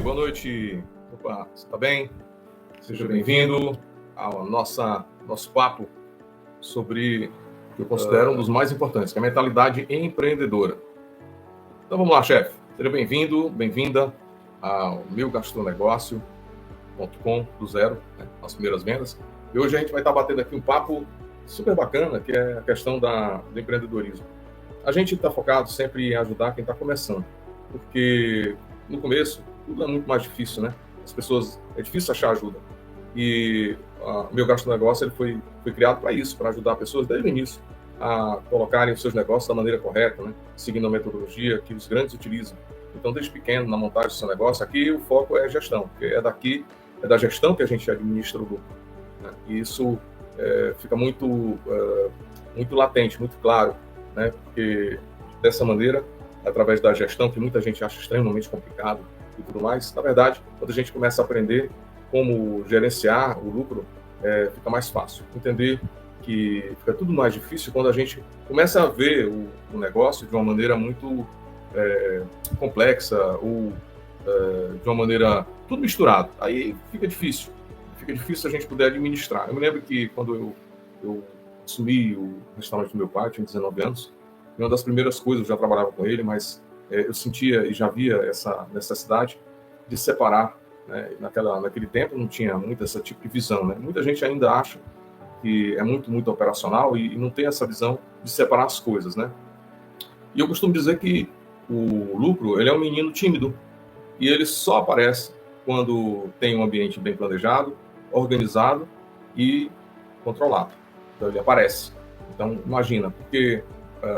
boa noite. Opa, você está bem? Seja bem-vindo ao nosso papo sobre o que eu considero um dos mais importantes, que é a mentalidade empreendedora. Então vamos lá, chefe. Seja bem-vindo, bem-vinda ao meugastronegócio.com do zero, né, as primeiras vendas. E hoje a gente vai estar batendo aqui um papo super bacana, que é a questão do empreendedorismo. A gente está focado sempre em ajudar quem está começando, porque no começo tudo é muito mais difícil, né? É difícil achar ajuda. E o Meu Gasto Negócio ele foi criado para isso, para ajudar pessoas desde o início a colocarem os seus negócios da maneira correta, né? Seguindo a metodologia que os grandes utilizam. Então, desde pequeno, na montagem do seu negócio, aqui o foco é gestão, porque é da gestão que a gente administra o lucro, né? E isso fica muito latente, muito claro, né? Porque dessa maneira, através da gestão, que muita gente acha extremamente complicado e tudo mais, na verdade, quando a gente começa a aprender como gerenciar o lucro, fica mais fácil. Entender que fica tudo mais difícil quando a gente começa a ver o negócio de uma maneira muito complexa ou de uma maneira tudo misturado. Aí fica difícil a gente poder administrar. Eu me lembro que quando eu assumi o restaurante do meu pai, tinha 19 anos, e uma das primeiras coisas, eu já trabalhava com ele, mas eu sentia e já via essa necessidade de separar, né? Naquele tempo não tinha muito esse tipo de visão, né? Muita gente ainda acha que é muito, muito operacional e não tem essa visão de separar as coisas, né? E eu costumo dizer que o lucro, ele é um menino tímido e ele só aparece quando tem um ambiente bem planejado, organizado e controlado. Então ele aparece. Então imagina, porque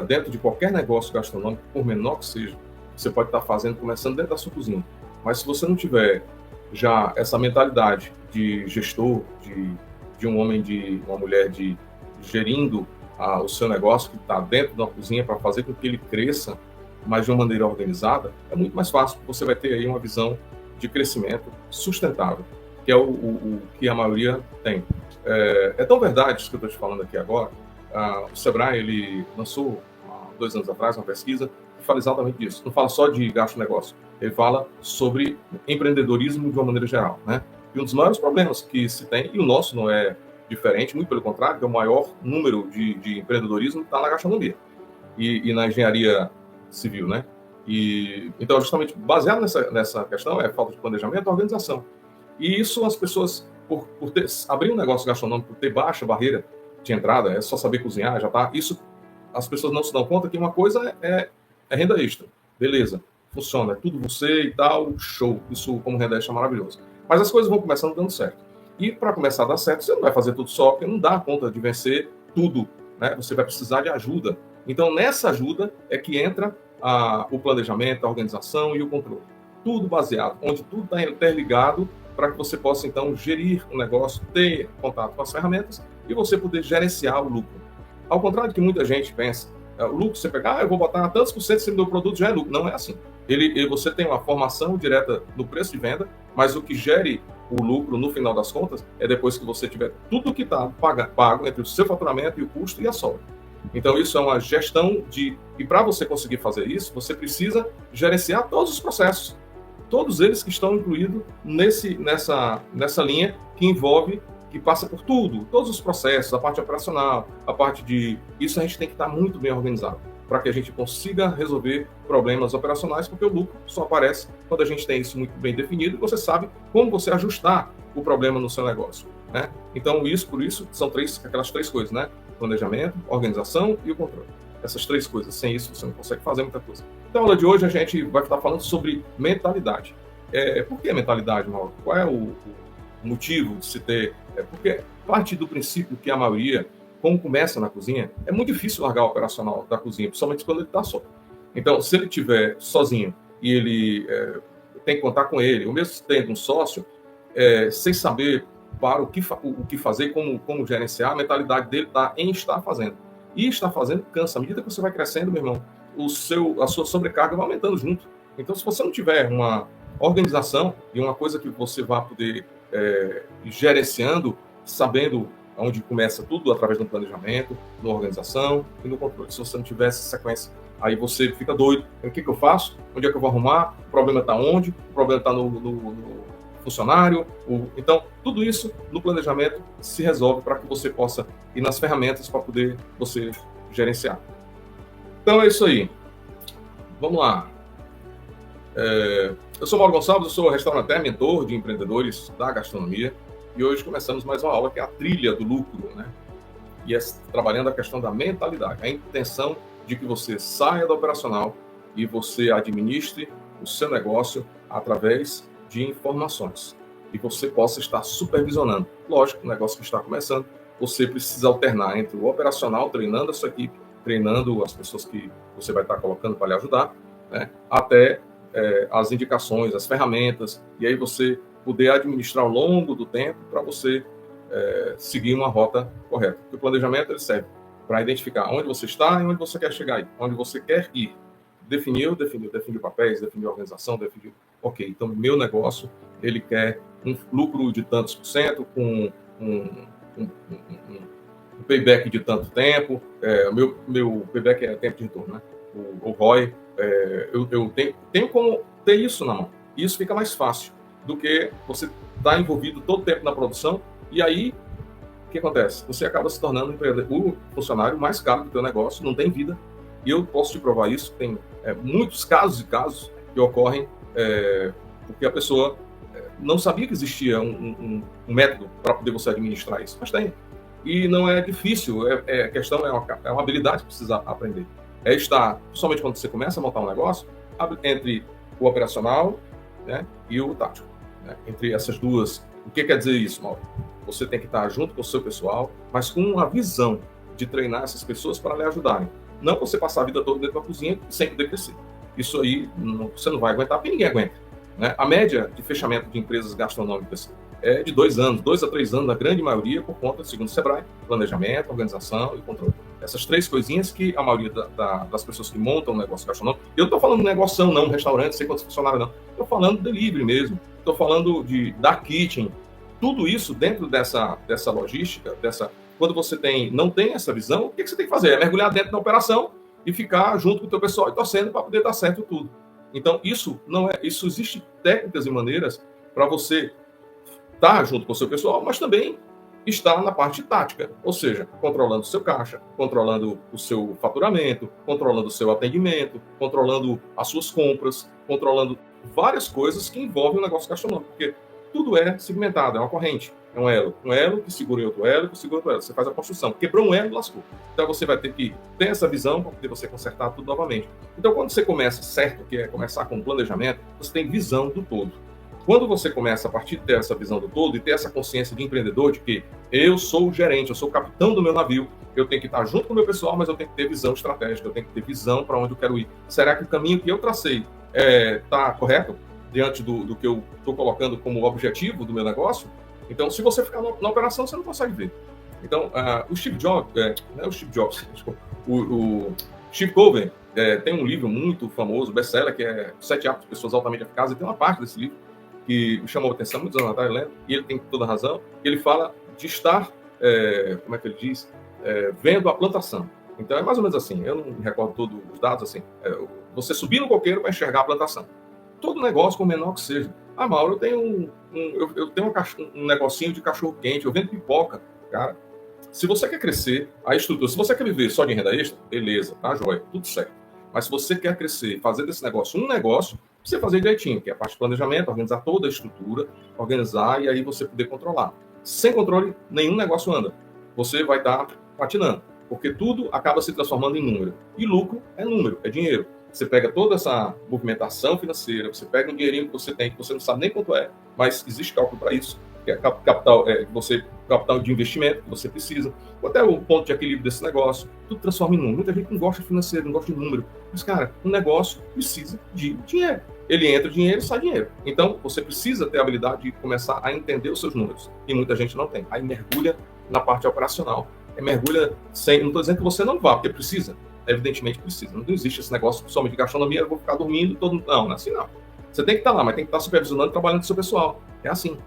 dentro de qualquer negócio gastronômico, por menor que seja, você pode estar começando dentro da sua cozinha. Mas se você não tiver já essa mentalidade de gestor, de um homem, de uma mulher, de gerindo o seu negócio que está dentro da cozinha para fazer com que ele cresça, mas de uma maneira organizada, é muito mais fácil. Você vai ter aí uma visão de crescimento sustentável, que é o que a maioria tem. É tão verdade isso que eu estou te falando aqui agora. O Sebrae, ele lançou, há 2 anos atrás, uma pesquisa que fala exatamente disso. Não fala só de gasto-negócio, ele fala sobre empreendedorismo de uma maneira geral, né? E um dos maiores problemas que se tem, e o nosso não é diferente, muito pelo contrário, que é o maior número de empreendedorismo está na gastronomia e na engenharia civil, né? Então, justamente baseado nessa questão, é falta de planejamento e organização. E isso as pessoas, por abrir um negócio gastronômico, por ter baixa barreira de entrada, é só saber cozinhar, já tá. Isso as pessoas não se dão conta que uma coisa é renda extra, beleza, funciona, é tudo você e tal, show, isso como renda extra é maravilhoso. Mas as coisas vão começando dando certo. E para começar a dar certo, você não vai fazer tudo só, porque não dá conta de vencer tudo, né? Você vai precisar de ajuda. Então nessa ajuda é que entra o planejamento, a organização e o controle. Tudo baseado, onde tudo está interligado para que você possa, então, gerir o negócio, ter contato com as ferramentas e você poder gerenciar o lucro. Ao contrário do que muita gente pensa, o lucro, você pegar, eu vou botar tantos por cento do meu produto, já é lucro. Não é assim. Você tem uma formação direta no preço de venda, mas o que gere o lucro, no final das contas, é depois que você tiver tudo que está pago entre o seu faturamento e o custo e a sobra. Então, isso é uma gestão e para você conseguir fazer isso, você precisa gerenciar todos os processos. Todos eles que estão incluídos nessa linha que passa por tudo, todos os processos, a parte operacional, a parte de... Isso a gente tem que estar muito bem organizado para que a gente consiga resolver problemas operacionais, porque o lucro só aparece quando a gente tem isso muito bem definido e você sabe como você ajustar o problema no seu negócio, né? Então, por isso, são aquelas 3 coisas, né? Planejamento, organização e o controle. Essas 3 coisas. Sem isso, você não consegue fazer muita coisa. Então, na aula de hoje, a gente vai estar falando sobre mentalidade. Por que mentalidade, Mauro? Qual é o motivo de se ter... Porque parte do princípio que a maioria, como começa na cozinha, é muito difícil largar o operacional da cozinha, principalmente quando ele está só. Então, se ele estiver sozinho e ele tem que contar com ele, ou mesmo tendo um sócio, sem saber para o que fazer, como gerenciar, a mentalidade dele está em estar fazendo. E estar fazendo cansa. À medida que você vai crescendo, meu irmão, a sua sobrecarga vai aumentando junto. Então, se você não tiver uma organização e uma coisa que você vai poder ir gerenciando, sabendo onde começa tudo através do planejamento, da organização e do controle. Se você não tiver essa sequência, Aí você fica doido. O que eu faço? Onde é que eu vou arrumar? O problema está onde? O problema está no funcionário. Então, tudo isso no planejamento se resolve para que você possa ir nas ferramentas para poder você gerenciar. Então, é isso aí. Vamos lá. Eu sou Mauro Gonçalves, eu sou restaurateur, mentor de empreendedores da gastronomia. E hoje começamos mais uma aula que é a trilha do lucro, né? E é trabalhando a questão da mentalidade, a intenção de que você saia do operacional e você administre o seu negócio através de informações. E você possa estar supervisionando. Lógico, o negócio que está começando, você precisa alternar entre o operacional, treinando a sua equipe, treinando as pessoas que você vai estar colocando para lhe ajudar, né? Até as indicações, as ferramentas, e aí você poder administrar ao longo do tempo para você seguir uma rota correta. Porque o planejamento ele serve para identificar onde você está e onde você quer chegar, onde você quer ir. Definiu papéis, definiu a organização, definiu, ok, então meu negócio, ele quer um lucro de tantos por cento, com um payback de tanto tempo, meu payback é tempo de retorno, né? O ROI, eu tenho como ter isso na mão. E isso fica mais fácil do que você estar envolvido todo o tempo na produção, e aí o que acontece? Você acaba se tornando o funcionário mais caro do teu negócio, não tem vida. E eu posso te provar isso. Tem muitos casos que ocorrem porque a pessoa não sabia que existia um método para poder você administrar isso. Mas tem. E não é difícil. A questão é uma habilidade que precisa aprender. É estar, principalmente quando você começa a montar um negócio, entre o operacional, né, e o tático. Né? Entre essas duas. O que quer dizer isso, Mauro? Você tem que estar junto com o seu pessoal, mas com uma visão de treinar essas pessoas para lhe ajudarem. Não você passar a vida toda dentro da cozinha sem poder crescer. Isso aí você não vai aguentar, porque ninguém aguenta. Né? A média de fechamento de empresas gastronômicas é de 2 anos, 2 a 3 anos, na grande maioria, por conta, segundo o Sebrae, planejamento, organização e controle. Essas 3 coisinhas que a maioria das pessoas que montam um negócio gastronômico... Eu estou falando de negócio, não um restaurante, sei quantos funcionários, não. Estou falando de delivery mesmo. Estou falando da kitchen. Tudo isso dentro dessa logística, quando você não tem essa visão, o que você tem que fazer? É mergulhar dentro da operação e ficar junto com o teu pessoal e torcendo para poder dar certo tudo. Então, isso existe técnicas e maneiras para você estar junto com o seu pessoal, mas também estar na parte tática, ou seja, controlando o seu caixa, controlando o seu faturamento, controlando o seu atendimento, controlando as suas compras, controlando várias coisas que envolvem o negócio gastronômico, porque tudo é segmentado, é uma corrente, é um elo que segura em outro elo, que segura outro elo. Você faz a construção, quebrou um elo, lascou. Então você vai ter que ter essa visão para poder você consertar tudo novamente. Então quando você começa certo, que é começar com o planejamento, você tem visão do todo. Quando você começa a partir de ter essa visão do todo e ter essa consciência de empreendedor, de que eu sou o gerente, eu sou o capitão do meu navio, eu tenho que estar junto com o meu pessoal, mas eu tenho que ter visão estratégica, eu tenho que ter visão para onde eu quero ir. Será que o caminho que eu tracei está correto? Diante do que eu estou colocando como objetivo do meu negócio? Então, se você ficar na operação, você não consegue ver. Então, o Steve Jobs, o Steve Covey tem um livro muito famoso, best-seller, que é 7 Hábitos de Pessoas Altamente Eficazes, e tem uma parte desse livro que me chamou a atenção muitos anos atrás, lendo, e ele tem toda a razão, ele fala de estar, como é que ele diz, vendo a plantação. Então, é mais ou menos assim, eu não me recordo todos os dados, assim, você subir no coqueiro para enxergar a plantação. Todo negócio, por menor que seja. Ah, Mauro, eu tenho um negocinho de cachorro-quente, eu vendo pipoca. Cara, se você quer crescer, a estrutura, se você quer viver só de renda extra, beleza, tá, joia, tudo certo. Mas se você quer crescer, fazer desse negócio um negócio, precisa fazer direitinho, que é a parte de planejamento, organizar toda a estrutura, organizar e aí você poder controlar. Sem controle, nenhum negócio anda. Você vai estar patinando, porque tudo acaba se transformando em número. E lucro é número, é dinheiro. Você pega toda essa movimentação financeira, você pega um dinheirinho que você tem, que você não sabe nem quanto é, mas existe cálculo para isso, que é capital de investimento que você precisa, ou até o ponto de equilíbrio desse negócio, tudo transforma em número. Muita gente não gosta de financeiro, não gosta de número, mas, cara, um negócio precisa de dinheiro. Ele entra dinheiro, sai dinheiro. Então, você precisa ter a habilidade de começar a entender os seus números, e muita gente não tem. Aí mergulha na parte operacional. Mergulha sem... Não estou dizendo que você não vá, porque precisa. Evidentemente precisa. Não existe esse negócio somente de gastronomia, eu vou ficar dormindo todo. Não é assim não. Você tem que estar lá, mas tem que estar supervisionando e trabalhando com o seu pessoal. É assim.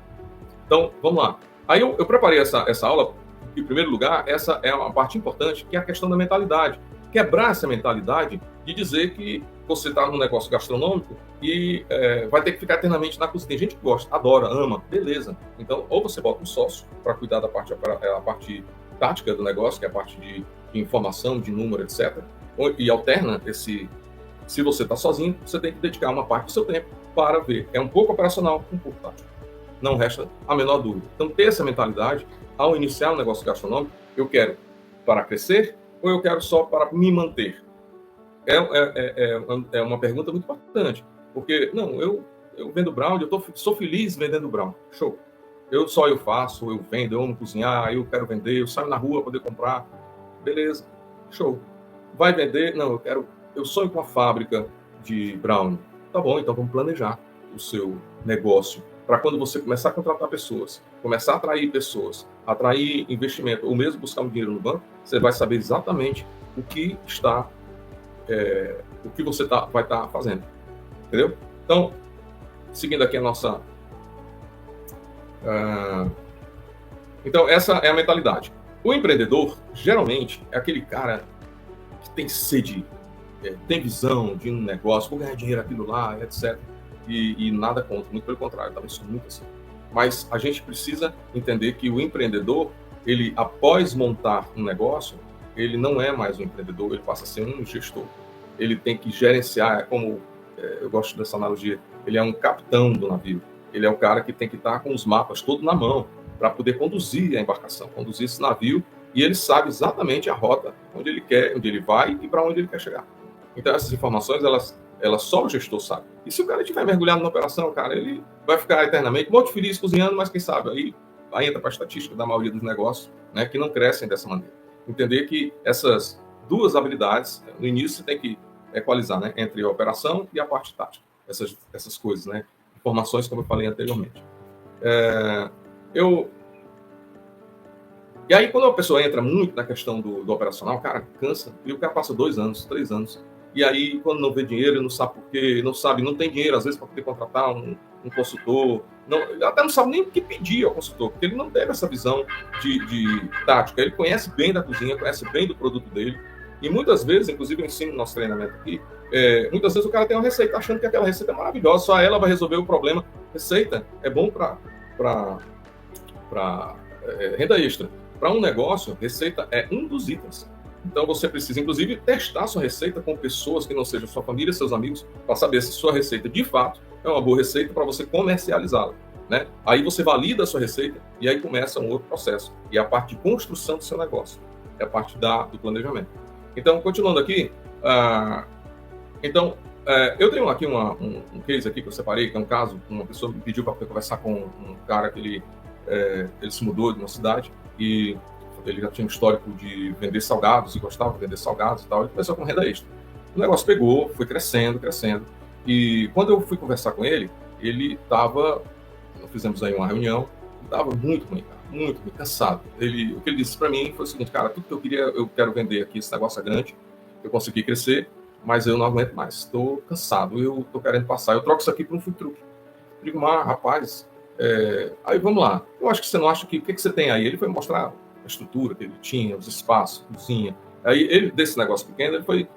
Então, vamos lá. Aí eu preparei essa aula, em primeiro lugar, essa é uma parte importante, que é a questão da mentalidade. Quebrar essa mentalidade de dizer que você está num negócio gastronômico e vai ter que ficar eternamente na cozinha. Tem gente que gosta, adora, ama, beleza. Então, ou você bota um sócio para cuidar da parte, a parte tática do negócio, que é a parte de informação, de número, etc. E alterna esse. Se você está sozinho, você tem que dedicar uma parte do seu tempo para ver. É um pouco operacional, um pouco tático. Não resta a menor dúvida. Então, ter essa mentalidade, ao iniciar um negócio gastronômico, eu quero para crescer ou eu quero só para me manter? É uma pergunta muito importante. Porque, não, eu vendo brownie, sou feliz vendendo brownie. Show. Eu faço, eu vendo, eu amo cozinhar, eu quero vender, eu saio na rua para poder comprar. Beleza. Show. Vai vender? Não, eu sonho com a fábrica de brownie. Tá bom, então vamos planejar o seu negócio para quando você começar a contratar pessoas, começar a atrair pessoas, atrair investimento, ou mesmo buscar um dinheiro no banco, você vai saber exatamente o que você vai estar fazendo. Entendeu? Então, seguindo aqui a nossa... Então, essa é a mentalidade. O empreendedor, geralmente, é aquele cara que tem sede, tem visão de um negócio, vou ganhar dinheiro aquilo lá, etc. E nada contra, muito pelo contrário, eu também sou muito assim. Mas a gente precisa entender que o empreendedor, ele, após montar um negócio, ele não é mais um empreendedor, ele passa a ser um gestor. Ele tem que gerenciar, eu gosto dessa analogia, ele é um capitão do navio. Ele é o cara que tem que estar com os mapas todos na mão para poder conduzir a embarcação, conduzir esse navio, e ele sabe exatamente a rota onde ele vai e para onde ele quer chegar. Então, essas informações, elas só o gestor sabe. E se o cara estiver mergulhado na operação, cara, ele vai ficar eternamente muito feliz cozinhando, mas quem sabe, aí entra para a estatística da maioria dos negócios, né, que não crescem dessa maneira. Entender que essas duas habilidades, no início você tem que equalizar, né, entre a operação e a parte tática. Essas coisas, né? Informações, como eu falei anteriormente. E aí, quando a pessoa entra muito na questão do operacional, o cara cansa, e o cara passa 2 anos, 3 anos, e aí, quando não vê dinheiro, ele não sabe por quê, não tem dinheiro, às vezes, para poder contratar um consultor, até não sabe nem o que pedir ao consultor, porque ele não teve essa visão de tática. Ele conhece bem da cozinha, conhece bem do produto dele, e muitas vezes, inclusive eu ensino no nosso treinamento aqui, muitas vezes o cara tem uma receita achando que aquela receita é maravilhosa, só ela vai resolver o problema. Receita é bom para renda extra. Para um negócio, receita é um dos itens. Então você precisa, inclusive, testar sua receita com pessoas que não sejam sua família, seus amigos, para saber se sua receita, de fato, é uma boa receita para você comercializá-la. Né? Aí você valida a sua receita e aí começa um outro processo. E é a parte de construção do seu negócio. É a parte do planejamento. Então, continuando aqui, eu tenho aqui um case aqui que eu separei, que é um caso, uma pessoa me pediu para conversar com um cara que ele se mudou de uma cidade e ele já tinha um histórico de vender salgados e gostava de vender salgados e tal, ele começou com renda extra. O negócio pegou, foi crescendo, e quando eu fui conversar com ele fizemos aí uma reunião, ele estava muito ruim, cara, muito ruim, cansado. O que ele disse para mim foi o seguinte: cara, tudo que eu queria, eu quero vender aqui, esse negócio é grande, eu consegui crescer, mas eu não aguento mais, estou cansado, eu estou querendo passar, eu troco isso aqui por um food truck. Eu digo, mas rapaz, aí vamos lá, eu acho que você não acha que, o que você tem aí? Ele foi mostrar a estrutura que ele tinha, os espaços, cozinha. Aí ele, desse negócio pequeno, ele foi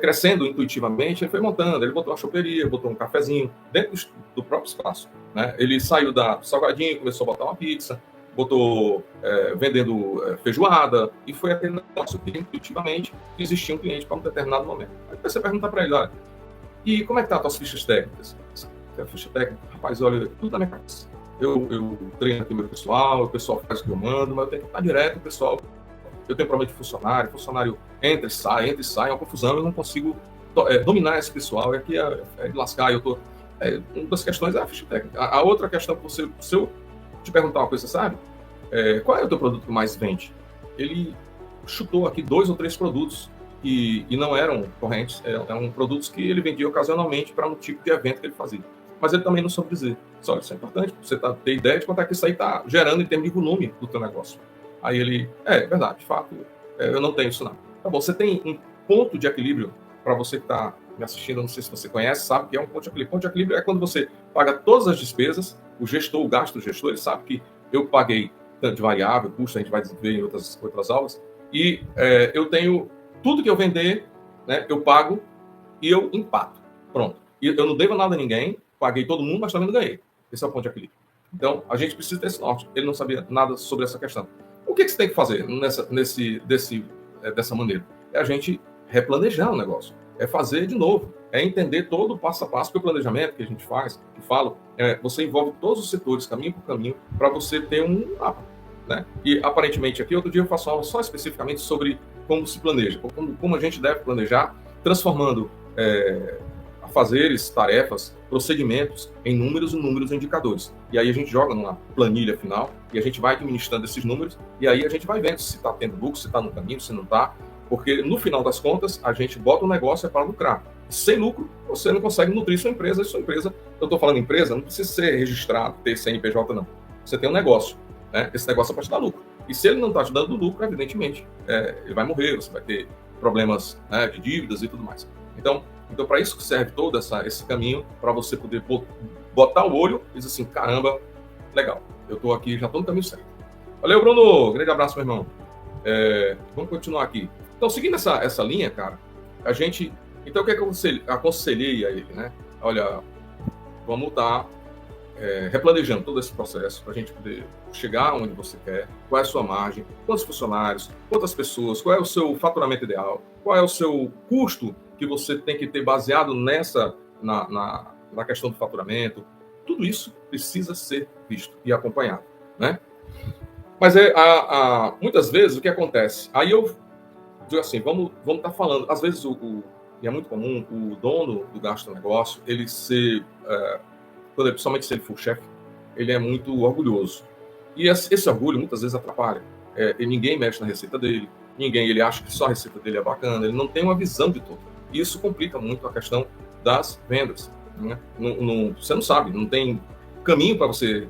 crescendo intuitivamente, ele foi montando, ele botou uma choperia, botou um cafezinho dentro do próprio espaço. Né? Ele saiu do salgadinho, começou a botar uma pizza, botou vendendo feijoada, e foi aquele negócio que intuitivamente existia um cliente para um determinado momento. Aí você pergunta para ele, olha, e como é que tá as tuas fichas técnicas? A ficha técnica, rapaz, olha, tudo na minha cabeça. Eu treino aqui meu pessoal, o pessoal faz o que eu mando, mas eu tenho que estar direto com o pessoal. Eu tenho problema de funcionário entra e sai, é uma confusão, eu não consigo dominar esse pessoal, é de lascar, uma das questões é a ficha técnica. A outra questão que se eu te perguntar uma coisa, sabe? Qual é o teu produto que mais vende? Ele chutou aqui 2 ou 3 produtos e não eram correntes, eram produtos que ele vendia ocasionalmente para um tipo de evento que ele fazia. Mas ele também não soube dizer. Só isso é importante, você ter ideia de quanto é que isso aí está gerando em termos de volume do teu negócio. Aí ele, é verdade, de fato, eu não tenho isso não. Tá bom, você tem um ponto de equilíbrio, para você que está me assistindo, não sei se você conhece, sabe que é um ponto de equilíbrio. Ponto de equilíbrio é quando você paga todas as despesas, o gasto do gestor, ele sabe que eu paguei tanto de variável, custo, a gente vai ver em outras aulas, e eu tenho tudo que eu vender, né, eu pago e eu empato. Pronto. E eu não devo nada a ninguém, paguei todo mundo, mas também não ganhei. Esse é o ponto de equilíbrio. Então, a gente precisa desse norte. Ele não sabia nada sobre essa questão. O que você tem que fazer dessa maneira? É a gente replanejar o negócio. É fazer de novo. É entender todo o passo a passo. Porque o planejamento que a gente faz, que falo, você envolve todos os setores, caminho por caminho, para você ter um mapa. Né? E, aparentemente, aqui, outro dia eu faço aula só especificamente sobre como se planeja, como a gente deve planejar, transformando fazeres, tarefas, procedimentos em números e indicadores. E aí a gente joga numa planilha final e a gente vai administrando esses números e aí a gente vai vendo se está tendo lucro, se está no caminho, se não está. Porque, no final das contas, a gente bota o negócio para lucrar. Sem lucro, você não consegue nutrir sua empresa. E sua empresa, eu estou falando empresa, não precisa ser registrado, ter CNPJ, não. Você tem um negócio. Né? Esse negócio é para te dar lucro. E se ele não está te dando lucro, evidentemente, ele vai morrer, você vai ter problemas, né, de dívidas e tudo mais. Então para isso que serve todo esse caminho, para você poder botar o olho e dizer assim, caramba, legal, eu estou aqui, já estou no caminho certo. Valeu, Bruno, grande abraço, meu irmão. Vamos continuar aqui. Então, seguindo essa linha, cara, então o que é que eu aconselhei a ele, né? Olha, vamos estar replanejando todo esse processo para a gente poder chegar onde você quer, qual é a sua margem, quantos funcionários, quantas pessoas, qual é o seu faturamento ideal, qual é o seu custo que você tem que ter baseado na questão do faturamento. Tudo isso precisa ser visto e acompanhado, né? Mas muitas vezes o que acontece? Aí eu digo assim, vamos estar falando, às vezes e é muito comum, o dono do gastronegócio, ele ser, principalmente se ele for chefe, ele é muito orgulhoso. E esse orgulho muitas vezes atrapalha. E ninguém mexe na receita dele, ele acha que só a receita dele é bacana, ele não tem uma visão de todo. E isso complica muito a questão das vendas. Né? Você não sabe, não tem caminho para você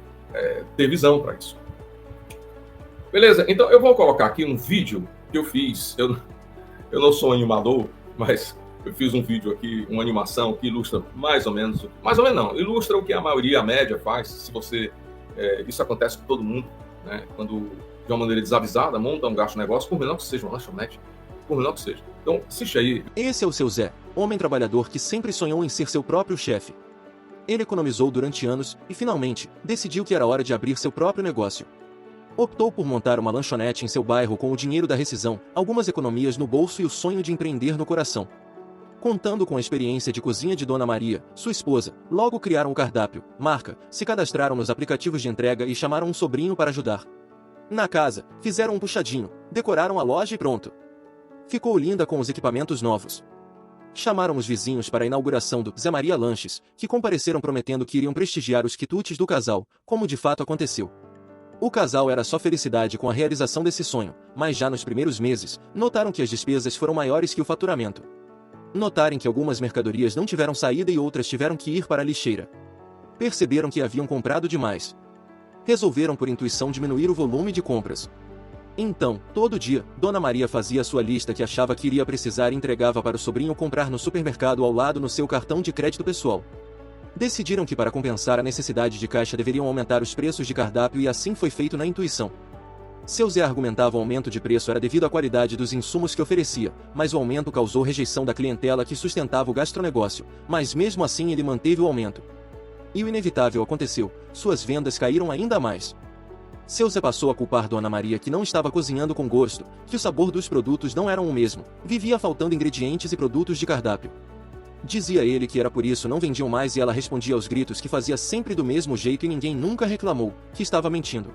ter visão para isso. Beleza, então eu vou colocar aqui um vídeo que eu fiz. Eu não sou animador, mas eu fiz um vídeo aqui, uma animação que ilustra mais ou menos não, ilustra o que a maioria, a média faz. Se você, isso acontece com todo mundo, né? Quando de uma maneira desavisada monta um negócio, por menor que seja uma lanchonete, por menor que seja. Então, assiste aí. Esse é o seu Zé, homem trabalhador que sempre sonhou em ser seu próprio chefe. Ele economizou durante anos e, finalmente, decidiu que era hora de abrir seu próprio negócio. Optou por montar uma lanchonete em seu bairro com o dinheiro da rescisão, algumas economias no bolso e o sonho de empreender no coração. Contando com a experiência de cozinha de Dona Maria, sua esposa, logo criaram um cardápio, marca, se cadastraram nos aplicativos de entrega e chamaram um sobrinho para ajudar. Na casa, fizeram um puxadinho, decoraram a loja e pronto. Ficou linda com os equipamentos novos. Chamaram os vizinhos para a inauguração do Zé Maria Lanches, que compareceram prometendo que iriam prestigiar os quitutes do casal, como de fato aconteceu. O casal era só felicidade com a realização desse sonho, mas já nos primeiros meses, notaram que as despesas foram maiores que o faturamento. Notaram que algumas mercadorias não tiveram saída e outras tiveram que ir para a lixeira. Perceberam que haviam comprado demais. Resolveram por intuição diminuir o volume de compras. Então, todo dia, Dona Maria fazia sua lista que achava que iria precisar e entregava para o sobrinho comprar no supermercado ao lado no seu cartão de crédito pessoal. Decidiram que para compensar a necessidade de caixa deveriam aumentar os preços de cardápio e assim foi feito na intuição. Seu Zé argumentava o aumento de preço era devido à qualidade dos insumos que oferecia, mas o aumento causou rejeição da clientela que sustentava o gastronegócio, mas mesmo assim ele manteve o aumento. E o inevitável aconteceu, suas vendas caíram ainda mais. Seu Zé passou a culpar Dona Maria que não estava cozinhando com gosto, que o sabor dos produtos não eram o mesmo, vivia faltando ingredientes e produtos de cardápio. Dizia ele que era por isso não vendiam mais e ela respondia aos gritos que fazia sempre do mesmo jeito e ninguém nunca reclamou, que estava mentindo.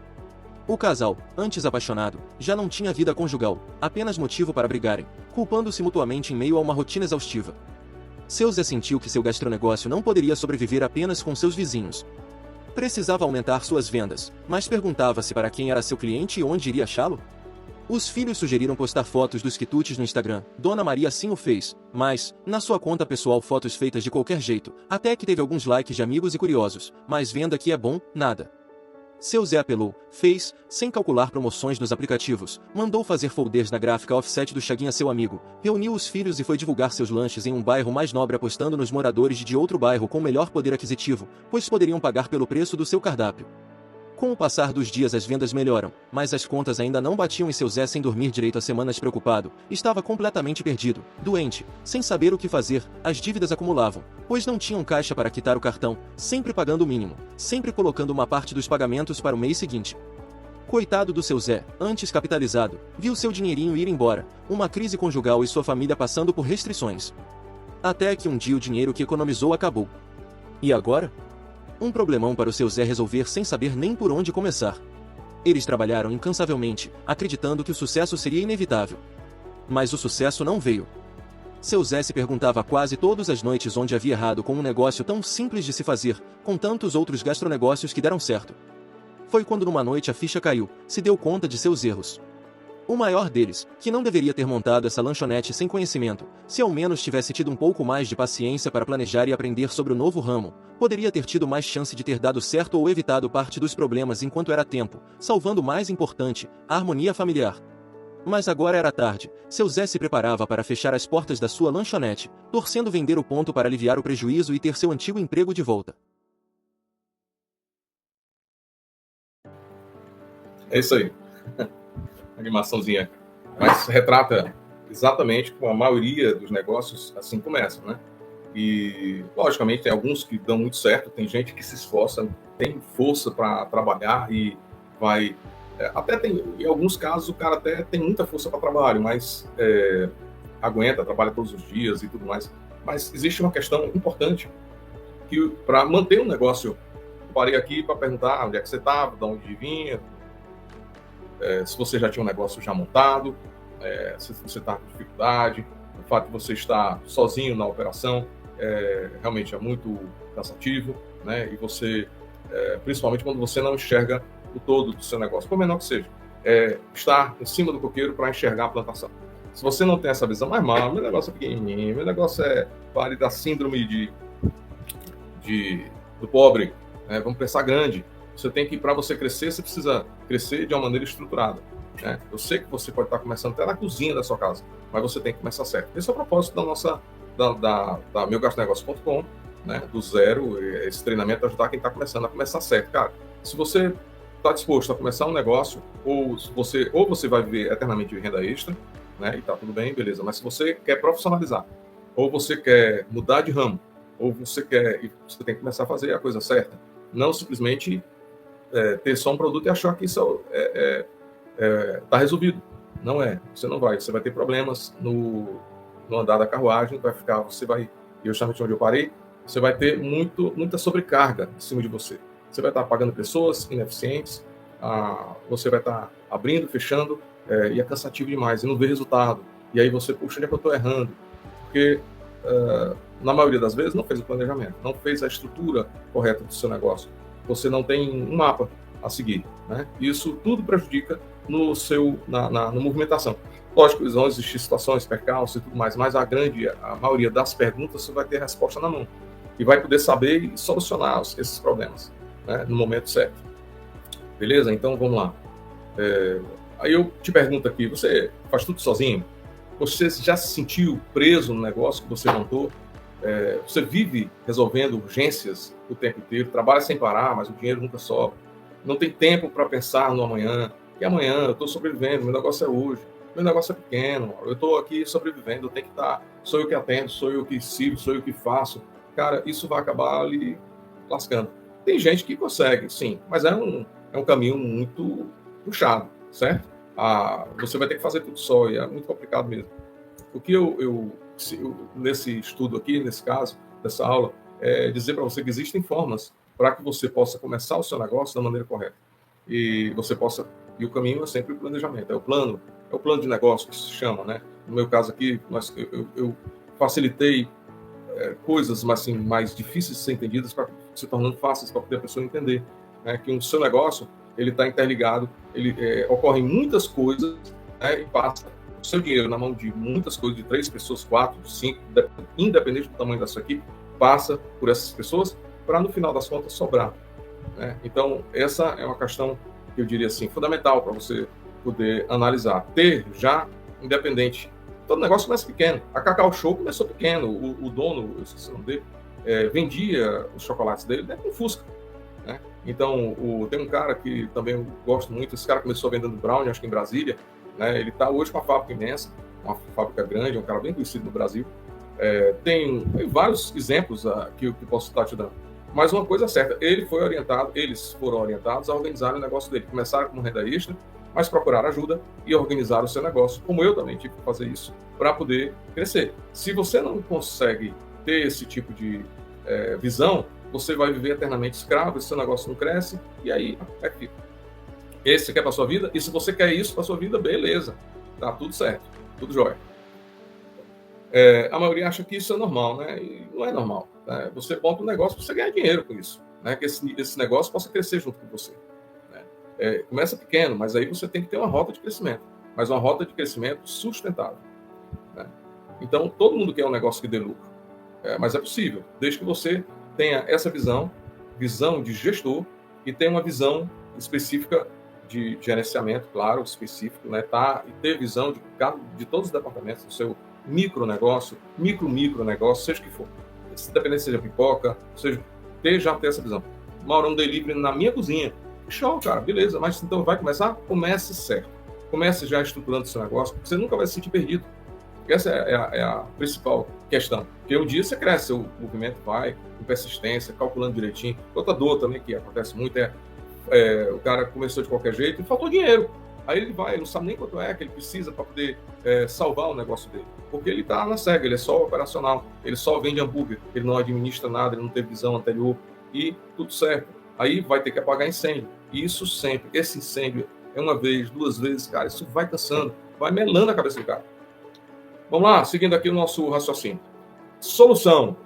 O casal, antes apaixonado, já não tinha vida conjugal, apenas motivo para brigarem, culpando-se mutuamente em meio a uma rotina exaustiva. Seu Zé sentiu que seu gastronegócio não poderia sobreviver apenas com seus vizinhos. Precisava aumentar suas vendas, mas perguntava-se para quem era seu cliente e onde iria achá-lo? Os filhos sugeriram postar fotos dos quitutes no Instagram. Dona Maria assim o fez, mas, na sua conta pessoal fotos feitas de qualquer jeito, até que teve alguns likes de amigos e curiosos, mas venda que é bom, nada. Seu Zé apelou, fez, sem calcular promoções nos aplicativos, mandou fazer folders na gráfica offset do Chaguinha seu amigo, reuniu os filhos e foi divulgar seus lanches em um bairro mais nobre apostando nos moradores de outro bairro com melhor poder aquisitivo, pois poderiam pagar pelo preço do seu cardápio. Com o passar dos dias as vendas melhoram, mas as contas ainda não batiam e seu Zé, sem dormir direito há semanas, preocupado, estava completamente perdido, doente, sem saber o que fazer. As dívidas acumulavam, pois não tinham caixa para quitar o cartão, sempre pagando o mínimo, sempre colocando uma parte dos pagamentos para o mês seguinte. Coitado do seu Zé, antes capitalizado, viu seu dinheirinho ir embora, uma crise conjugal e sua família passando por restrições. Até que um dia o dinheiro que economizou acabou. E agora? Um problemão para o seu Zé resolver sem saber nem por onde começar. Eles trabalharam incansavelmente, acreditando que o sucesso seria inevitável. Mas o sucesso não veio. Seu Zé se perguntava quase todas as noites onde havia errado com um negócio tão simples de se fazer, com tantos outros gastronegócios que deram certo. Foi quando numa noite a ficha caiu, se deu conta de seus erros. O maior deles, que não deveria ter montado essa lanchonete sem conhecimento, se ao menos tivesse tido um pouco mais de paciência para planejar e aprender sobre o novo ramo, poderia ter tido mais chance de ter dado certo ou evitado parte dos problemas enquanto era tempo, salvando o mais importante, a harmonia familiar. Mas agora era tarde, seu Zé se preparava para fechar as portas da sua lanchonete, torcendo vender o ponto para aliviar o prejuízo e ter seu antigo emprego de volta. É isso aí. Animaçãozinha. Mas retrata exatamente como a maioria dos negócios assim começam, né? E, logicamente, tem alguns que dão muito certo, tem gente que se esforça, tem força para trabalhar e vai... até tem, em alguns casos, o cara até tem muita força para trabalho, mas aguenta, trabalha todos os dias e tudo mais. Mas existe uma questão importante, que para manter um negócio, eu parei aqui para perguntar onde é que você estava, de onde vinha, se você já tinha um negócio já montado, se você está com dificuldade, o fato de você estar sozinho na operação realmente é muito cansativo, né? E você, principalmente quando você não enxerga o todo do seu negócio, por menor que seja, estar em cima do coqueiro para enxergar a plantação. Se você não tem essa visão, mais mal, meu negócio é pequenininho, meu negócio vale da síndrome do pobre, né? Vamos pensar grande. Você tem que, para você crescer, você precisa crescer de uma maneira estruturada, né? Eu sei que você pode estar começando até na cozinha da sua casa, mas você tem que começar certo. Esse é o propósito da meugastronegócio.com, né? Do zero, esse treinamento ajudar quem está começando a começar certo. Cara, se você está disposto a começar um negócio, ou você vai viver eternamente de renda extra, né? E tá tudo bem, beleza. Mas se você quer profissionalizar, ou você quer mudar de ramo, ou você tem que começar a fazer a coisa certa. Não simplesmente ter só um produto e achar que isso está resolvido. Não é. Você não vai. Você vai ter problemas no andar da carruagem, e justamente onde eu parei, você vai ter muita sobrecarga em cima de você. Você vai estar pagando pessoas ineficientes, você vai estar abrindo, fechando, e é cansativo demais, e não vê resultado. E aí você, puxa, onde é que eu estou errando? Porque, na maioria das vezes, não fez o planejamento, não fez a estrutura correta do seu negócio. Você não tem um mapa a seguir, né? Isso tudo prejudica na movimentação. Lógico que vão existir situações, percalços e tudo mais, mas a maioria das perguntas você vai ter resposta na mão e vai poder saber e solucionar esses problemas, né, no momento certo. Beleza? Então, vamos lá. Aí eu te pergunto aqui, você faz tudo sozinho? Você já se sentiu preso no negócio que você montou? Você vive resolvendo urgências o tempo inteiro, trabalha sem parar, mas o dinheiro nunca sobra. Não tem tempo para pensar no amanhã. E amanhã eu estou sobrevivendo, meu negócio é hoje. Meu negócio é pequeno, eu estou aqui sobrevivendo, eu tenho que estar. Sou eu que atendo, sou eu que sirvo, sou eu que faço. Cara, isso vai acabar ali lascando. Tem gente que consegue, sim, mas é um caminho muito puxado, certo? Você vai ter que fazer tudo só e é muito complicado mesmo. O que eu nesse estudo aqui, nesse caso, nessa aula, dizer para você que existem formas para que você possa começar o seu negócio da maneira correta. E o caminho é sempre o planejamento, é o plano de negócio que se chama, né? No meu caso aqui, eu facilitei coisas mais difíceis de ser entendidas para se tornando fáceis para poder a pessoa entender, né? Que o seu negócio ele está interligado, ocorrem muitas coisas, né? E passa o seu dinheiro na mão de muitas coisas, de 3 pessoas, 4, 5, independente do tamanho da sua equipe, passa por essas pessoas para, no final das contas, sobrar, né? Então, essa é uma questão que eu diria assim, fundamental para você poder analisar. Ter já independente. Todo negócio começa pequeno. A Cacau Show começou pequeno. O dono, eu esqueci o nome dele, vendia os chocolates dele, com Fusca. né? Então, tem um cara que também eu gosto muito, esse cara começou vendendo brownie, acho que em Brasília, né? Ele está hoje com uma fábrica imensa, uma fábrica grande, é um cara bem conhecido no Brasil. Tem vários exemplos que eu posso estar te dando. Mas uma coisa é certa, eles foram orientados a organizar o negócio dele. Começaram como renda extra, mas procuraram ajuda e organizaram o seu negócio, como eu também tive que fazer isso, para poder crescer. Se você não consegue ter esse tipo de visão, você vai viver eternamente escravo, esse seu negócio não cresce, e aí é que fica. Esse você quer para sua vida? E se você quer isso para sua vida, beleza, tá tudo certo, tudo jóia. A maioria acha que isso é normal, né? E não é normal. Né? Você bota um negócio para você ganhar dinheiro com isso, né? Que esse negócio possa crescer junto com você. Né? Começa pequeno, mas aí você tem que ter uma rota de crescimento, mas uma rota de crescimento sustentável. Né? Então, todo mundo quer um negócio que dê lucro, mas é possível, desde que você tenha essa visão de gestor, e tenha uma visão específica de gerenciamento, claro, específico, né? E ter visão de todos os departamentos do seu micronegócio, micro negócio, seja o que for. Dependendo seja pipoca, seja já ter essa visão. Mauro, um delivery na minha cozinha. Show, cara, beleza. Mas então vai começar? Comece certo. Comece já estruturando seu negócio, porque você nunca vai se sentir perdido. Essa é a principal questão. Porque um dia você cresce, seu movimento vai, com persistência, calculando direitinho. Outra dor também que acontece muito o cara começou de qualquer jeito e faltou dinheiro. Aí ele não sabe nem quanto que ele precisa para poder salvar o negócio dele. Porque ele está na cega, ele é só operacional, ele só vende hambúrguer, ele não administra nada, ele não teve visão anterior e tudo certo. Aí vai ter que apagar incêndio. E isso sempre, esse incêndio é uma vez, duas vezes, cara, isso vai cansando, vai melando a cabeça do cara. Vamos lá, seguindo aqui o nosso raciocínio. Solução.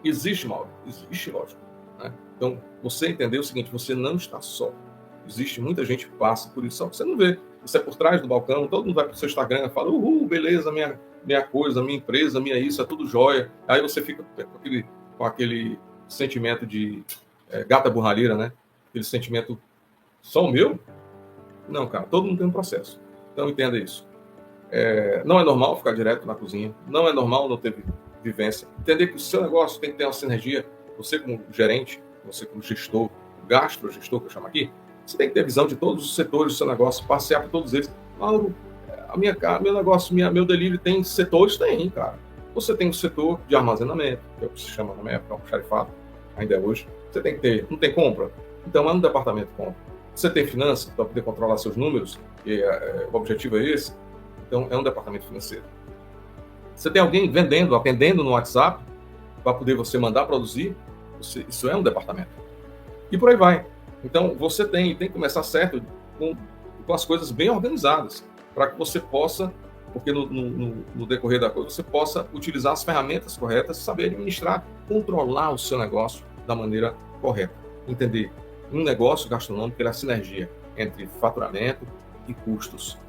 Existe, Mauro? Existe, lógico. Né? Então, você entendeu o seguinte, você não está só. Existe muita gente que passa por isso, só que você não vê. Você é por trás do balcão, todo mundo vai para o seu Instagram e fala, beleza, minha coisa, minha empresa, minha isso, é tudo jóia. Aí você fica com aquele sentimento de gata borralheira, né? Aquele sentimento, só o meu? Não, cara, todo mundo tem um processo. Então, entenda isso. Não é normal ficar direto na cozinha, não é normal não ter vivência. Entender que o seu negócio tem que ter uma sinergia, você como gerente, você como gestor, gastrogestor, que eu chamo aqui, você tem que ter visão de todos os setores do seu negócio, passear por todos eles. Mauro, meu negócio, meu delivery tem setores? Tem, cara. Você tem o setor de armazenamento, que é o que se chama na minha época, almoxarifado, ainda é hoje. Você tem que ter, não tem compra? Então é um departamento de compra. Você tem finanças para poder controlar seus números, e o objetivo é esse, então é um departamento financeiro. Você tem alguém vendendo, atendendo no WhatsApp, para poder você mandar produzir, isso é um departamento. E por aí vai. Então, você tem que começar certo com as coisas bem organizadas, para que você possa, porque no decorrer da coisa, você possa utilizar as ferramentas corretas, saber administrar, controlar o seu negócio da maneira correta. Entender, um negócio gastronômico é a sinergia entre faturamento e custos.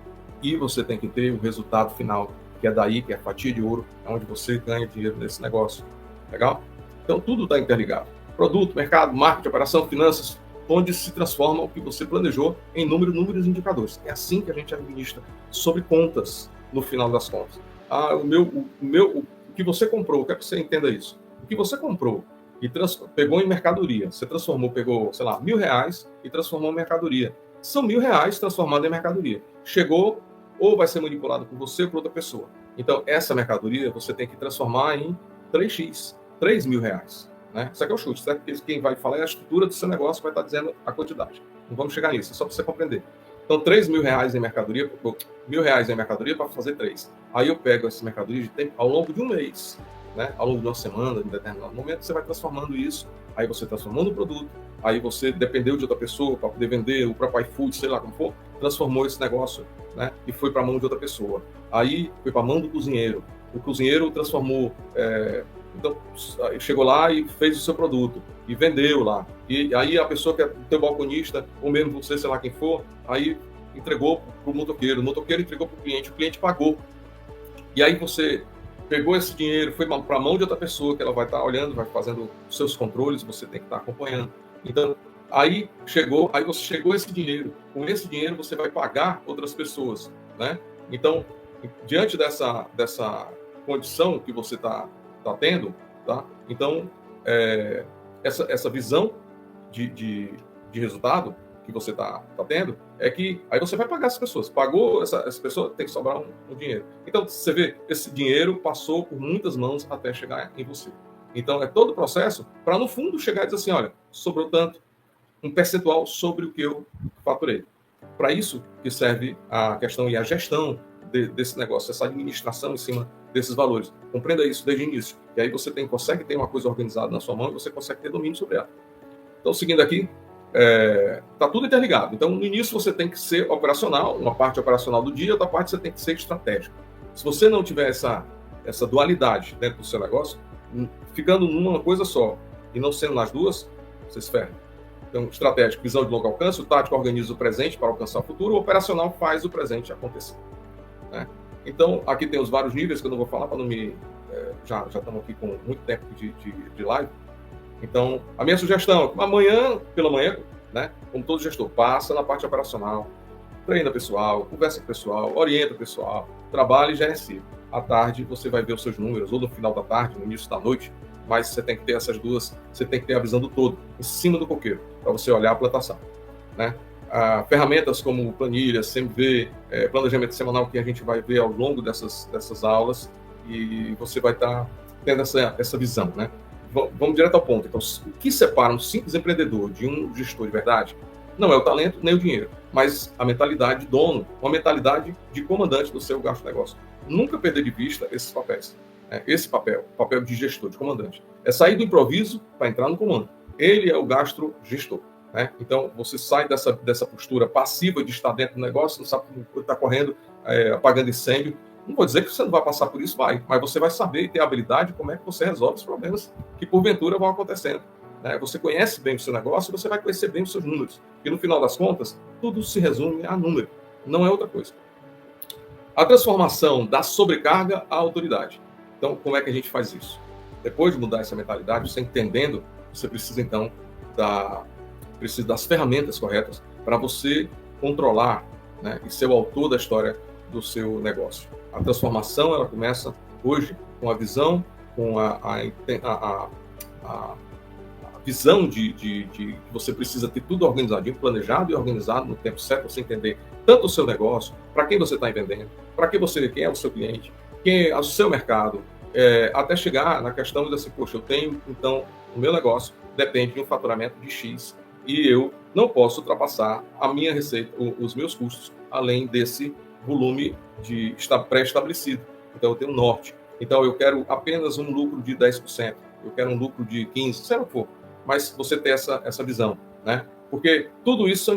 E você tem que ter o resultado final, que é daí, que é a fatia de ouro, onde você ganha dinheiro nesse negócio. Legal? Então, tudo está interligado. Produto, mercado, marketing, operação, finanças, onde se transforma o que você planejou em números e indicadores. É assim que a gente administra sobre contas, no final das contas. O que você comprou, eu quero que você entenda isso. O que você comprou e pegou em mercadoria, você pegou, sei lá, R$1.000 e transformou em mercadoria. São R$1.000 transformado em mercadoria. Chegou ou vai ser manipulado por você ou por outra pessoa. Então, essa mercadoria você tem que transformar em 3x, R$3.000. Né? Isso aqui é o chute, certo? Porque quem vai falar é a estrutura do seu negócio, vai estar dizendo a quantidade. Não vamos chegar nisso, é só para você compreender. Então, R$3.000 em mercadoria, R$1.000 em mercadoria para fazer 3. Aí eu pego essa mercadoria ao longo de um mês, né? Ao longo de uma semana, em determinado momento, você vai transformando isso, aí você transformando o produto, aí você dependeu de outra pessoa para poder vender, o próprio iFood, sei lá como for, transformou esse negócio, né? E foi para a mão de outra pessoa. Aí foi para a mão do cozinheiro. O cozinheiro transformou... Então, chegou lá e fez o seu produto e vendeu lá. E aí a pessoa que é o teu balconista, ou mesmo você, sei lá quem for, aí entregou para o motoqueiro entregou para o cliente pagou. E aí você pegou esse dinheiro, foi para a mão de outra pessoa, que ela vai estar olhando, vai fazendo os seus controles, você tem que estar acompanhando. Então, aí você chegou esse dinheiro. Com esse dinheiro você vai pagar outras pessoas, né? Então, diante dessa condição que você está tendo, tá? Então, essa visão de resultado que você está tendo, é que aí você vai pagar essas pessoas. Pagou essa pessoa, tem que sobrar um dinheiro. Então, você vê, esse dinheiro passou por muitas mãos até chegar em você. Então, é todo o processo para, no fundo, chegar e dizer assim, olha, sobrou tanto, um percentual sobre o que eu faturei. Para isso que serve a questão e a gestão desse negócio, essa administração em cima desses valores. Compreenda isso desde o início. E aí você consegue ter uma coisa organizada na sua mão e você consegue ter domínio sobre ela. Então, seguindo aqui, está tudo interligado. Então, no início você tem que ser operacional, uma parte operacional do dia, outra parte você tem que ser estratégico. Se você não tiver essa dualidade dentro do seu negócio, ficando numa coisa só e não sendo nas duas, você se ferra. Então, estratégico, visão de longo alcance, o tático organiza o presente para alcançar o futuro, o operacional faz o presente acontecer. Né? Então, aqui tem os vários níveis que eu não vou falar para não me... já estamos aqui com muito tempo de live. Então, a minha sugestão, pela manhã, né, como todo gestor, passa na parte operacional, treina pessoal, conversa com o pessoal, orienta o pessoal, trabalha e gerencia. À tarde, você vai ver os seus números, ou no final da tarde, no início da noite, mas você tem que ter essas duas, você tem que ter a visão do todo, em cima do coqueiro, para você olhar a plantação. Né? Ferramentas como planilhas, CMV, planejamento semanal, que a gente vai ver ao longo dessas aulas, e você vai estar tendo essa visão, né? Vamos direto ao ponto. Então, o que separa um simples empreendedor de um gestor de verdade não é o talento nem o dinheiro, mas a mentalidade de dono, uma mentalidade de comandante do seu gasto de negócio. Nunca perder de vista esses papéis. Esse papel de gestor, de comandante. É sair do improviso para entrar no comando. Ele é o gastro-gestor. Né? Então, você sai dessa postura passiva de estar dentro do negócio, não sabe como está correndo, apagando incêndio. Não vou dizer que você não vai passar por isso, mas você vai saber e ter a habilidade de como é que você resolve os problemas que, porventura, vão acontecendo. Né? Você conhece bem o seu negócio, você vai conhecer bem os seus números. E, no final das contas, tudo se resume a número. Não é outra coisa. A transformação da sobrecarga à autoridade. Então, como é que a gente faz isso? Depois de mudar essa mentalidade, você entendendo, você precisa, então, das ferramentas corretas para você controlar, né, e ser o autor da história do seu negócio. A transformação, ela começa hoje com a visão, com a visão de que você precisa ter tudo organizadinho, planejado e organizado no tempo certo, você entender tanto o seu negócio, para quem você está vendendo, quem é o seu cliente, quem é o seu mercado, até chegar na questão de assim, poxa, eu tenho, então, o meu negócio depende de um faturamento de X e eu não posso ultrapassar a minha receita, os meus custos, além desse volume pré-estabelecido. Então, eu tenho um norte. Então, eu quero apenas um lucro de 10%, eu quero um lucro de 15%, seja o que for. Mas você ter essa visão, né? Porque tudo isso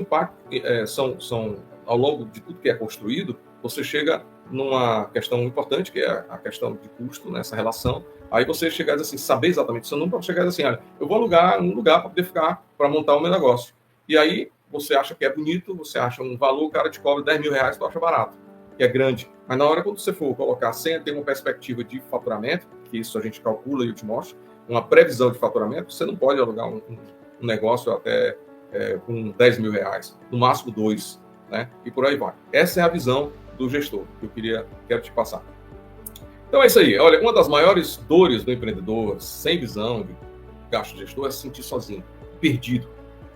são ao longo de tudo que é construído, você chega numa questão importante, que é a questão de custo, nessa relação. Aí você chegar assim, saber exatamente o seu número, para chegar assim, olha, eu vou alugar um lugar para poder ficar, para montar o meu negócio. E aí você acha que é bonito, você acha um valor, o cara te cobra 10 mil reais, tu acha barato, que é grande. Mas na hora quando você for colocar sem ter uma perspectiva de faturamento, que isso a gente calcula e eu te mostro, uma previsão de faturamento, você não pode alugar um negócio até com 10 mil reais, no máximo 2, né? E por aí vai. Essa é a visão do gestor que eu quero te passar. Então é isso aí. Olha, uma das maiores dores do empreendedor sem visão de gasto de gestor é se sentir sozinho, perdido,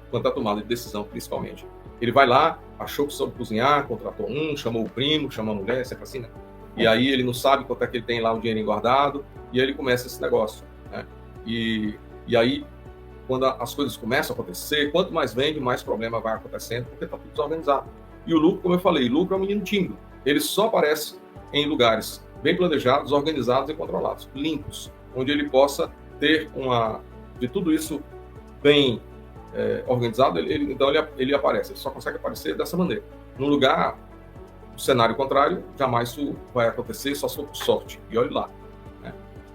quando está tomada de decisão, principalmente. Ele vai lá, achou que soube cozinhar, contratou chamou o primo, chamou a mulher, sempre assim, né? E aí ele não sabe quanto é que ele tem lá o dinheiro guardado, e aí ele começa esse negócio, né? E aí, quando as coisas começam a acontecer, quanto mais vende, mais problema vai acontecendo, porque está tudo desorganizado. E o lucro, como eu falei, lucro é um menino tímido. Ele só aparece em lugares bem planejados, organizados e controlados, limpos, onde ele possa ter de tudo isso bem organizado, então ele aparece. Ele só consegue aparecer dessa maneira. No lugar, no cenário contrário, jamais isso vai acontecer, só se for por sorte. E olhe lá. Né?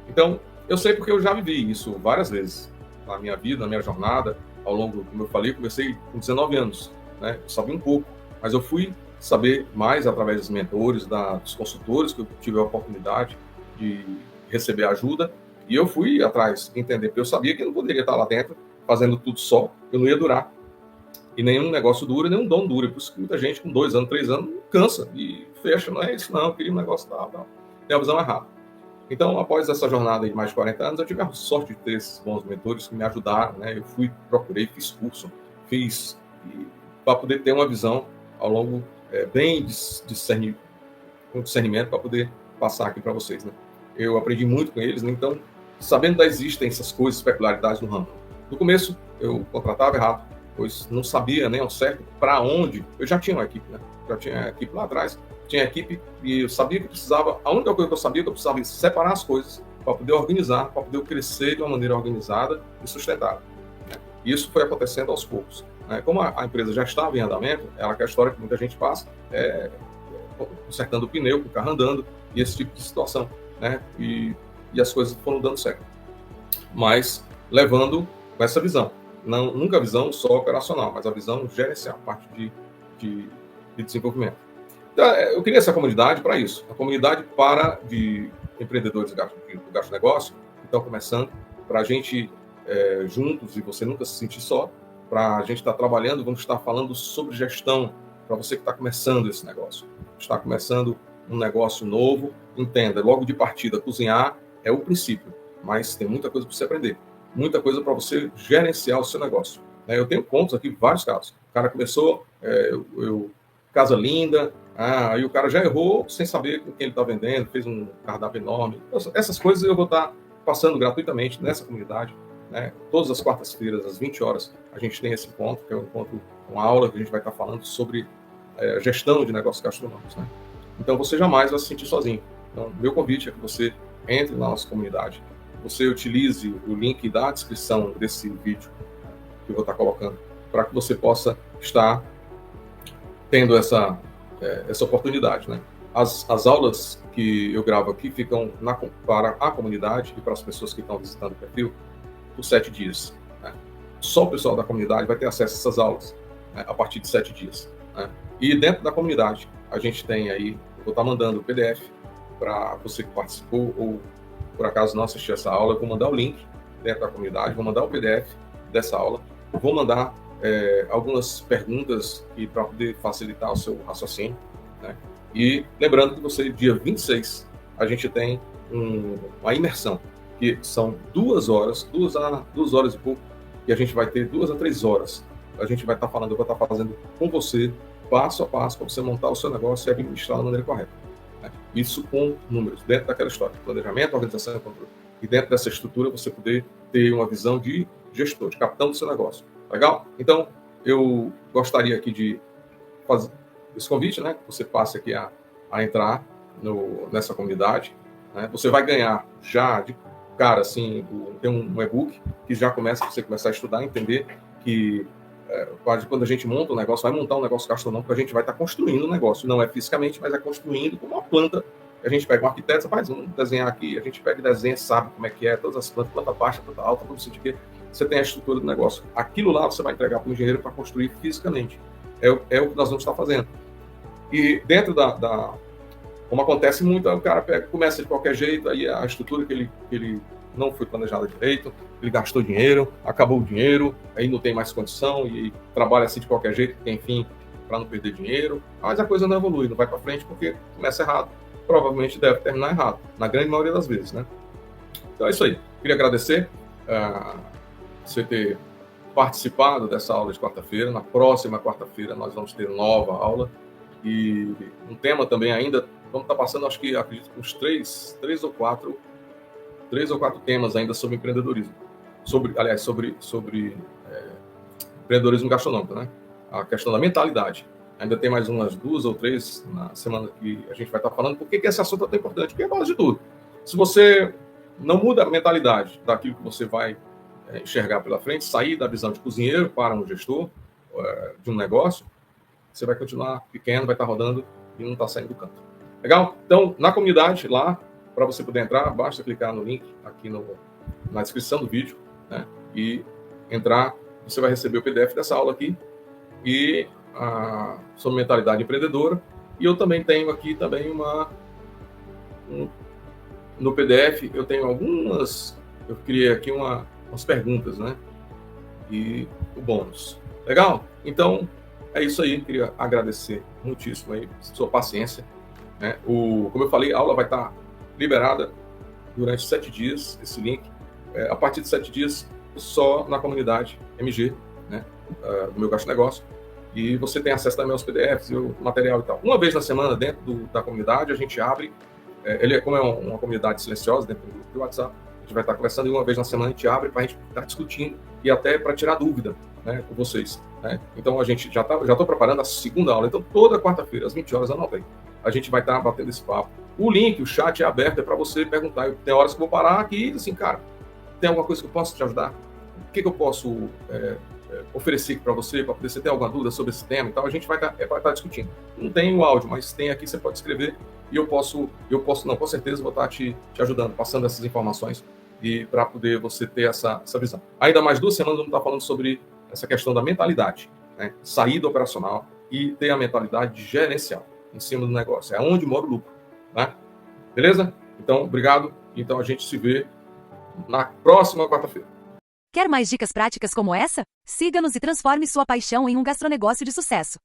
Então, eu sei porque eu já vivi isso várias vezes na minha vida, na minha jornada, ao longo, como eu falei, comecei com 19 anos, né? Eu sabia um pouco, mas eu fui saber mais através dos mentores, dos consultores, que eu tive a oportunidade de receber ajuda, e eu fui atrás entender, porque eu sabia que eu não poderia estar lá dentro fazendo tudo só, eu não ia durar. E nenhum negócio dura, nenhum dom dura. Por isso que muita gente com 2 anos, 3 anos, cansa e fecha. Não é isso, não. Eu queria um negócio tal. Tem a visão errada. Então, após essa jornada de mais de 40 anos, eu tive a sorte de ter esses bons mentores que me ajudaram, né? Eu procurei, fiz curso, para poder ter uma visão ao longo bem com discernimento para poder passar aqui para vocês, né? Eu aprendi muito com eles, né? Então, sabendo da existência essas coisas, peculiaridades no ramo. No começo, eu contratava errado, pois não sabia nem ao certo para onde. Eu já tinha uma equipe, né? Já tinha equipe lá atrás, tinha equipe e eu sabia que precisava. A única coisa que eu sabia que eu precisava separar as coisas para poder organizar, para poder crescer de uma maneira organizada e sustentável. Né? Isso foi acontecendo aos poucos. Né? Como a empresa já estava em andamento, ela que é a história que muita gente passa, consertando o pneu, com o carro andando e esse tipo de situação, né? E as coisas foram dando certo, mas levando com essa visão, nunca a visão só operacional, mas a visão gerencial, a parte de desenvolvimento. Então, eu queria essa comunidade para isso, a comunidade de empreendedores do gasto negócio, que estão começando, para a gente juntos, e você nunca se sentir só, para a gente estar trabalhando, vamos estar falando sobre gestão, para você que está começando esse negócio, está começando um negócio novo, entenda, logo de partida, cozinhar é o princípio, mas tem muita coisa para você aprender, muita coisa para você gerenciar o seu negócio. Eu tenho pontos aqui, vários casos. O cara começou, casa linda, aí o cara já errou sem saber com quem ele está vendendo, fez um cardápio enorme. Essas coisas eu vou estar passando gratuitamente nessa comunidade. Né? Todas as quartas-feiras, às 20 horas, a gente tem esse encontro, que é um encontro, uma aula que a gente vai estar falando sobre gestão de negócios gastronômicos. Né? Então, você jamais vai se sentir sozinho. Então, meu convite é que você entre na nossa comunidade, você utilize o link da descrição desse vídeo que eu vou estar colocando, para que você possa estar tendo essa oportunidade. Né? As aulas que eu gravo aqui ficam para a comunidade e para as pessoas que estão visitando o perfil por 7 dias. Né? Só o pessoal da comunidade vai ter acesso a essas aulas, né, a partir de 7 dias. Né? E dentro da comunidade, a gente tem aí, eu vou estar mandando o PDF para você que participou ou por acaso não assistiu essa aula, eu vou mandar o link dentro da comunidade, vou mandar o PDF dessa aula, vou mandar algumas perguntas para poder facilitar o seu raciocínio. Né? E lembrando que você, dia 26, a gente tem uma imersão, que são 2 horas e pouco, e a gente vai ter 2 a 3 horas. A gente vai estar falando, eu vou estar fazendo com você, passo a passo, para você montar o seu negócio e administrar da maneira correta. Né? Isso com números, dentro daquela história, planejamento, organização e controle. E dentro dessa estrutura, você poder ter uma visão de gestor, de capitão do seu negócio. Legal? Então, eu gostaria aqui de fazer esse convite, né? Que você passe aqui a entrar nessa comunidade. Né? Você vai ganhar já de cara, assim, tem um e-book que já você começar a estudar, entender que quando a gente monta um negócio, vai montar um negócio gastronômico, a gente vai estar construindo um negócio. Não é fisicamente, mas é construindo como uma planta. A gente pega um arquiteto, vamos desenhar aqui, a gente pega e desenha, sabe como é que é, todas as plantas, planta baixa, planta alta, tudo isso de que você tem a estrutura do negócio. Aquilo lá você vai entregar para o engenheiro para construir fisicamente. É o que nós vamos estar fazendo. E dentro como acontece muito, o cara começa de qualquer jeito, aí a estrutura que ele não foi planejada direito, ele gastou dinheiro, acabou o dinheiro, aí não tem mais condição e trabalha assim de qualquer jeito, tem fim para não perder dinheiro, mas a coisa não evolui, não vai para frente porque começa errado. Provavelmente deve terminar errado, na grande maioria das vezes, né? Então é isso aí. Queria agradecer você ter participado dessa aula de quarta-feira. Na próxima quarta-feira nós vamos ter nova aula e um tema também ainda, vamos estar passando, acredito, uns três ou quatro temas ainda sobre empreendedorismo. Sobre empreendedorismo gastronômico, né? A questão da mentalidade. Ainda tem mais umas 2 ou 3 na semana que a gente vai estar falando. Por que esse assunto é tão importante? Porque é a base de tudo. Se você não muda a mentalidade daquilo que você vai enxergar pela frente, sair da visão de cozinheiro para um gestor de um negócio, você vai continuar pequeno, vai estar rodando e não está saindo do canto. Legal? Então, na comunidade, lá, para você poder entrar, basta clicar no link aqui na descrição do vídeo, né? E entrar, você vai receber o PDF dessa aula aqui e sobre mentalidade empreendedora. E eu também tenho aqui também no PDF, eu tenho eu criei aqui umas perguntas, né? E o bônus. Legal? Então, é isso aí. Queria agradecer muitíssimo aí sua paciência. Né? Como eu falei, a aula vai estar liberada durante 7 dias, esse link, a partir de 7 dias, só na comunidade MG, né, do Meu Gasto Negócio, e você tem acesso também aos PDFs e o material e tal. Uma vez na semana, dentro da comunidade, a gente abre, como é uma comunidade silenciosa, dentro do grupo do WhatsApp, a gente vai estar conversando e uma vez na semana a gente abre para a gente estar discutindo e até para tirar dúvida, né, com vocês. Né? Então, a gente já estou preparando a segunda aula. Então, toda quarta-feira, às 20 horas, anota aí. A gente vai estar batendo esse papo. O link, o chat é aberto, é para você perguntar. Tem horas que eu vou parar aqui e assim, cara, tem alguma coisa que eu posso te ajudar? O que eu posso oferecer aqui para você poder você ter alguma dúvida sobre esse tema e tal? A gente vai estar discutindo. Não tem o áudio, mas tem aqui, você pode escrever e eu posso, não, com certeza vou estar te ajudando, passando essas informações e para poder você ter essa visão. Ainda mais 2 semanas vamos estar falando sobre essa questão da mentalidade, né? Sair do operacional e ter a mentalidade gerencial em cima do negócio. É onde mora o lucro, né? Beleza? Então, obrigado. Então, a gente se vê na próxima quarta-feira. Quer mais dicas práticas como essa? Siga-nos e transforme sua paixão em um gastronegócio de sucesso.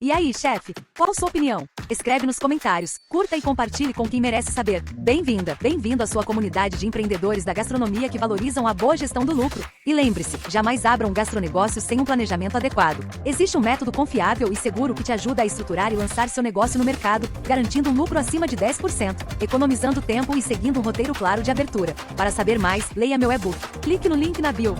E aí, chefe, qual a sua opinião? Escreve nos comentários, curta e compartilhe com quem merece saber. Bem-vinda, bem-vindo à sua comunidade de empreendedores da gastronomia que valorizam a boa gestão do lucro. E lembre-se, jamais abra um gastronegócio sem um planejamento adequado. Existe um método confiável e seguro que te ajuda a estruturar e lançar seu negócio no mercado, garantindo um lucro acima de 10%, economizando tempo e seguindo um roteiro claro de abertura. Para saber mais, leia meu e-book. Clique no link na bio.